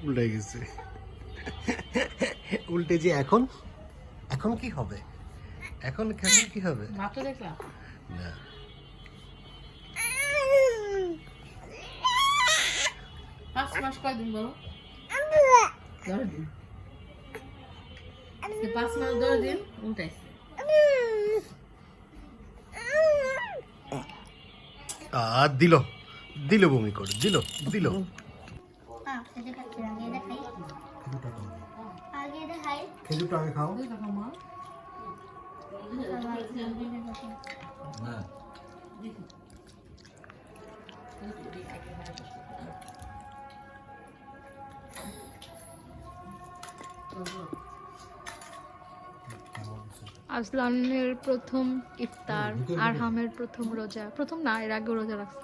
উল্টে গেছে। উল্টে যে এখন এখন কি হবে? এখন কি হবে? মাত্র দেখলাম না, 5 মাস কয়দিন বলো? 10 দিন। 5 মাস 10 দিন উল্টাইছে। দিল দিল, বমি করে দিল দিল। খেজুরটা আগে খাও। আজলানের প্রথম ইফতার, আরহামের প্রথম রোজা, প্রথম না এর আগে রোজা রাখছে।